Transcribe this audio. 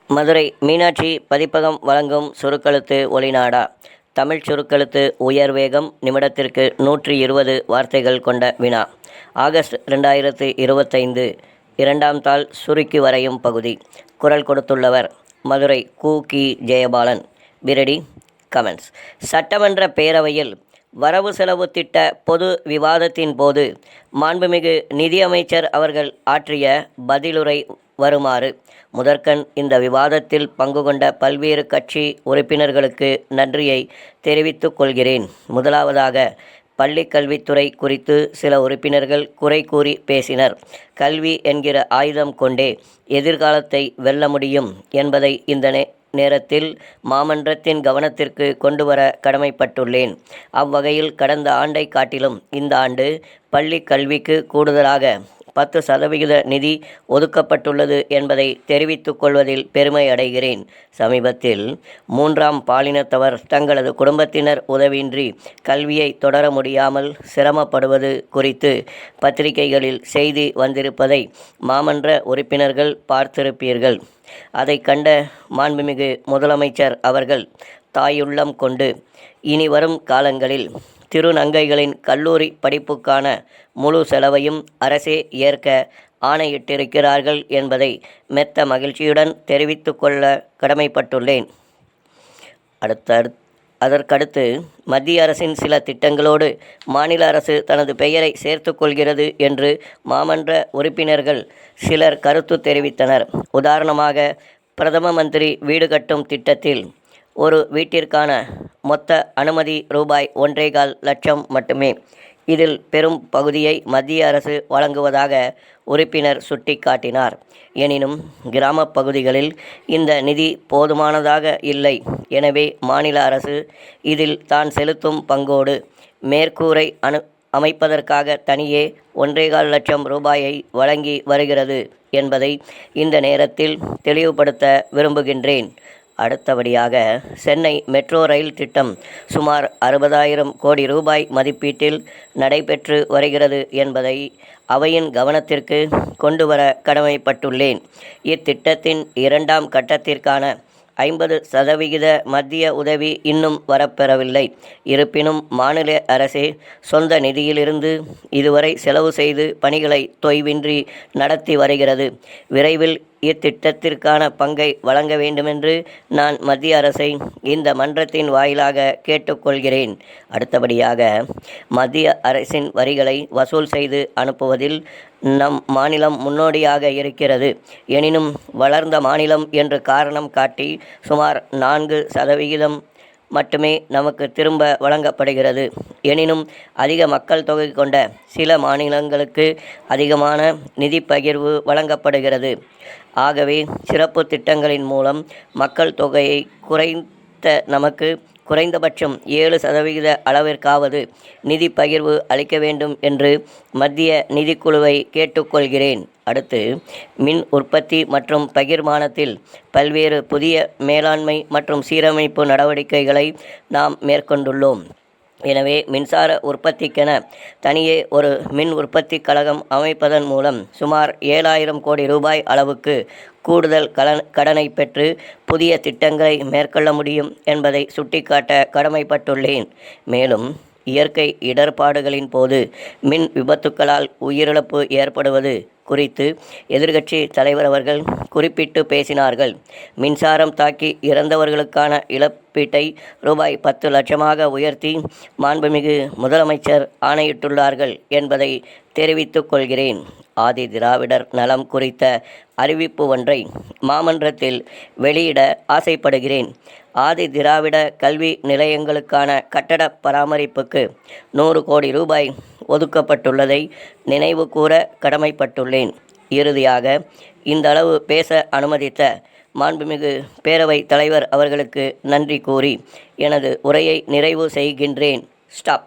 மதுரை மீனாட்சி பதிப்பகம் வழங்கும் சுருக்கெழுத்து ஒலிநாடா. தமிழ் சுருக்கெழுத்து உயர்வேகம் நிமிடத்திற்கு 120 வார்த்தைகள் கொண்ட வினா. ஆகஸ்ட் 2025 2ஆம் தாள் சுருக்கி வரையும் பகுதி. குரல் கொடுத்துள்ளவர் மதுரை கு. ஜெயபாலன். Pretty comments. சட்டமன்ற பேரவையில் வரவு செலவு திட்ட பொது விவாதத்தின் போது மாண்புமிகு நிதியமைச்சர் அவர்கள் ஆற்றிய பதிலுரை வருமாறு. முதற்கண் இந்த விவாதத்தில் பங்கு கொண்ட பல்வேறு கட்சி உறுப்பினர்களுக்கு நன்றியை தெரிவித்துக் கொள்கிறேன். முதலாவதாக, பள்ளிக் கல்வித்துறை குறித்து சில உறுப்பினர்கள் குறை கூறி பேசினர். கல்வி என்கிற ஆயுதம் கொண்டே எதிர்காலத்தை வெல்ல முடியும் என்பதை இந்த நேரத்தில் மாமன்றத்தின் கவனத்திற்கு கொண்டுவர கடமைப்பட்டுள்ளேன். அவ்வகையில் கடந்த ஆண்டை காட்டிலும் இந்த ஆண்டு பள்ளிக் கல்விக்கு கூடுதலாக 10% நிதி ஒதுக்கப்பட்டுள்ளது என்பதை தெரிவித்துக் கொள்வதில் பெருமை அடைகிறேன். சமீபத்தில் 3ஆம் பாலினத்தவர் தங்களது குடும்பத்தினர் உதவியின்றி கல்வியை தொடர முடியாமல் சிரமப்படுவது குறித்து பத்திரிகைகளில் செய்தி வந்திருப்பதை மாமன்ற உறுப்பினர்கள் பார்த்திருப்பீர்கள். அதை கண்ட மாண்புமிகு முதலமைச்சர் அவர்கள் தாயுள்ளம் கொண்டு இனி வரும் காலங்களில் திருநங்கைகளின் கல்லூரி படிப்புக்கான முழு செலவையும் அரசே ஏற்க ஆணையிட்டிருக்கிறார்கள் என்பதை மெத்த மகிழ்ச்சியுடன் தெரிவித்துக் கொள்ள கடமைப்பட்டுள்ளேன். அதற்கடுத்து, மத்திய அரசின் சில திட்டங்களோடு மாநில அரசு தனது பெயரை சேர்த்து கொள்கிறது என்று மாமன்ற உறுப்பினர்கள் சிலர் கருத்து தெரிவித்தனர். உதாரணமாக, பிரதம மந்திரி வீடு கட்டும் திட்டத்தில் ஒரு வீட்டிற்கான மொத்த அனுமதி ரூபாய் 1.25 லட்சம் மட்டுமே. இதில் பெரும் பகுதியை மத்திய அரசு வழங்குவதாக உறுப்பினர் சுட்டிக்காட்டினார். எனினும் கிராமப் பகுதிகளில் இந்த நிதி போதுமானதாக இல்லை. எனவே மாநில அரசு இதில் தான் செலுத்தும் பங்கோடு மேற்கூரை அமைப்பதற்காக தனியே 1.25 லட்சம் ரூபாயை வழங்கி வருகிறது என்பதை இந்த நேரத்தில் தெளிவுபடுத்த விரும்புகின்றேன். அடுத்தபடியாக, சென்னை மெட்ரோ ரயில் திட்டம் சுமார் 60,000 கோடி ரூபாய் மதிப்பீட்டில் நடைபெற்று வருகிறது என்பதை அவையின் கவனத்திற்கு கொண்டுவர கடமைப்பட்டுள்ளேன். இத்திட்டத்தின் 2ஆம் கட்டத்திற்கான 50% மத்திய உதவி இன்னும் வரப்பெறவில்லை. இருப்பினும் மாநில அரசே சொந்த நிதியிலிருந்து இதுவரை செலவு செய்து பணிகளை தொய்வின்றி நடத்தி வருகிறது. விரைவில் இத்திட்டத்திற்கான பங்கை வழங்க வேண்டுமென்று நான் மத்திய அரசை இந்த மன்றத்தின் வாயிலாக கேட்டுக்கொள்கிறேன். அடுத்தபடியாக, மத்திய அரசின் வரிகளை வசூல் செய்து அனுப்புவதில் நம் மாநிலம் முன்னோடியாக இருக்கிறது. எனினும் வளர்ந்த மாநிலம் என்று காரணம் காட்டி சுமார் 4% மட்டுமே நமக்கு திரும்ப வழங்கப்படுகிறது. எனினும் அதிக மக்கள் தொகை கொண்ட சில மாநிலங்களுக்கு அதிகமான நிதி பகிர்வு வழங்கப்படுகிறது. ஆகவே சிறப்பு திட்டங்களின் மூலம் மக்கள் தொகையை குறைந்த நமக்கு குறைந்தபட்சம் 7% அளவிற்காவது நிதி பகிர்வு அளிக்க வேண்டும் என்று மத்திய நிதிக்குழுவை கேட்டுக்கொள்கிறேன். அடுத்து, மின் உற்பத்தி மற்றும் பகிர்மானத்தில் பல்வேறு புதிய மேலாண்மை மற்றும் சீரமைப்பு நடவடிக்கைகளை நாம் மேற்கொண்டுள்ளோம். எனவே மின்சார உற்பத்திக்கென தனியே ஒரு மின் உற்பத்தி கழகம் அமைப்பதன் மூலம் சுமார் 7,000 கோடி ரூபாய் அளவுக்கு கூடுதல் கடனை பெற்று புதிய திட்டங்களை மேற்கொள்ள முடியும் என்பதை சுட்டிக்காட்ட கடமைப்பட்டுள்ளேன். மேலும் இயற்கை இடர்பாடுகளின் போது மின் விபத்துக்களால் உயிரிழப்பு ஏற்படுவது குறித்து எதிர்க்கட்சி தலைவர் அவர்கள் குறிப்பிட்டு பேசினார்கள். மின்சாரம் தாக்கி இறந்தவர்களுக்கான இழப்பீட்டை ரூபாய் 10 லட்சமாக உயர்த்தி மாண்புமிகு முதலமைச்சர் ஆணையிட்டுள்ளார்கள் என்பதை தெரிவித்துக் கொள்கிறேன். ஆதி திராவிடர் நலம் குறித்த அறிவிப்பு ஒன்றை மாமன்றத்தில் வெளியிட ஆசைப்படுகிறேன். ஆதி திராவிட கல்வி நிலையங்களுக்கான கட்டட பராமரிப்புக்கு 100 கோடி ரூபாய் ஒதுக்கப்பட்டுள்ளதை நினைவு கூற கடமைப்பட்டுள்ளேன். இறுதியாக, இந்த அளவு பேச அனுமதித்த மாண்புமிகு பேரவைத் தலைவர் அவர்களுக்கு நன்றி கூறி எனது உரையை நிறைவு செய்கின்றேன். ஸ்டாப்.